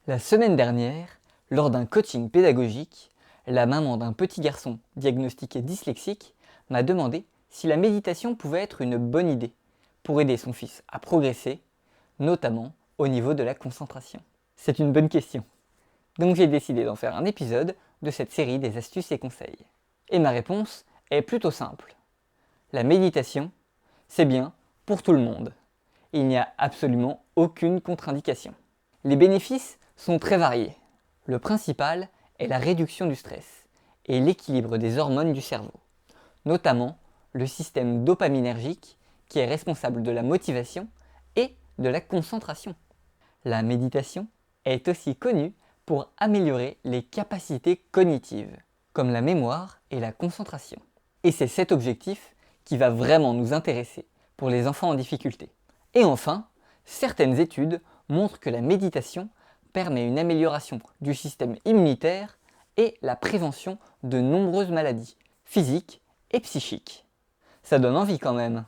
La semaine dernière, lors d'un coaching pédagogique, la maman d'un petit garçon diagnostiqué dyslexique m'a demandé si la méditation pouvait être une bonne idée pour aider son fils à progresser, notamment au niveau de la concentration. C'est une bonne question. Donc j'ai décidé d'en faire un épisode de cette série des astuces et conseils. Et ma réponse est plutôt simple. La méditation, c'est bien pour tout le monde. Il n'y a absolument aucune contre-indication. Les bénéfices sont très variés. Le principal est la réduction du stress et l'équilibre des hormones du cerveau, notamment le système dopaminergique qui est responsable de la motivation et de la concentration. La méditation est aussi connue pour améliorer les capacités cognitives, comme la mémoire et la concentration. Et c'est cet objectif qui va vraiment nous intéresser pour les enfants en difficulté. Et enfin, certaines études montrent que la méditation permet une amélioration du système immunitaire et la prévention de nombreuses maladies, physiques et psychiques. Ça donne envie quand même.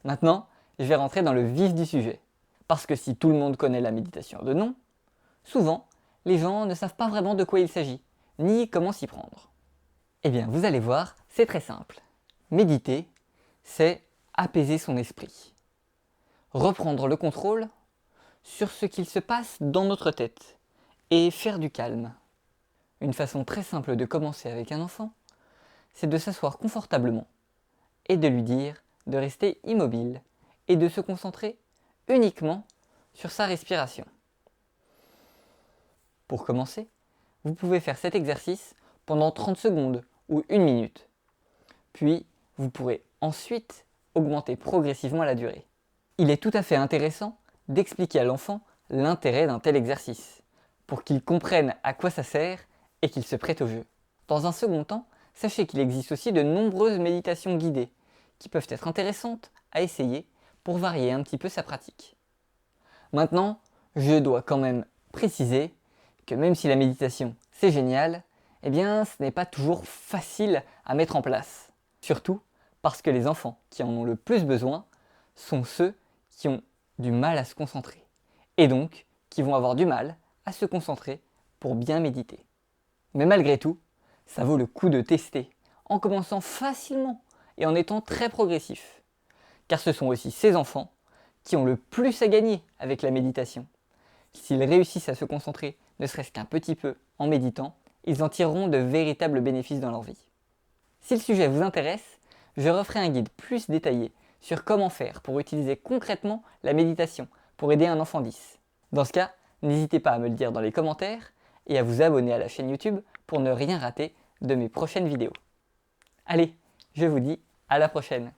Maintenant, je vais rentrer dans le vif du sujet. Parce que si tout le monde connaît la méditation de nom, souvent, les gens ne savent pas vraiment de quoi il s'agit, ni comment s'y prendre. Eh bien, vous allez voir, c'est très simple. Méditer, c'est apaiser son esprit. Reprendre le contrôle sur ce qu'il se passe dans notre tête et faire du calme. Une façon très simple de commencer avec un enfant, c'est de s'asseoir confortablement et de lui dire de rester immobile et de se concentrer uniquement sur sa respiration. Pour commencer, vous pouvez faire cet exercice pendant 30 secondes ou 1 minute. Puis, vous pourrez ensuite augmenter progressivement la durée. Il est tout à fait intéressant d'expliquer à l'enfant l'intérêt d'un tel exercice, pour qu'il comprenne à quoi ça sert et qu'il se prête au jeu. Dans un second temps, sachez qu'il existe aussi de nombreuses méditations guidées, qui peuvent être intéressantes à essayer pour varier un petit peu sa pratique. Maintenant, je dois quand même préciser que même si la méditation c'est génial, eh bien ce n'est pas toujours facile à mettre en place. Surtout parce que les enfants qui en ont le plus besoin sont ceux qui ont du mal à se concentrer. Et donc qui vont avoir du mal à se concentrer pour bien méditer. Mais malgré tout, ça vaut le coup de tester, en commençant facilement et en étant très progressif. Car ce sont aussi ces enfants qui ont le plus à gagner avec la méditation. S'ils réussissent à se concentrer ne serait-ce qu'un petit peu en méditant, ils en tireront de véritables bénéfices dans leur vie. Si le sujet vous intéresse, je referai un guide plus détaillé sur comment faire pour utiliser concrètement la méditation pour aider un enfant 10. Dans ce cas, n'hésitez pas à me le dire dans les commentaires et à vous abonner à la chaîne YouTube pour ne rien rater de mes prochaines vidéos. Allez, je vous dis à la prochaine.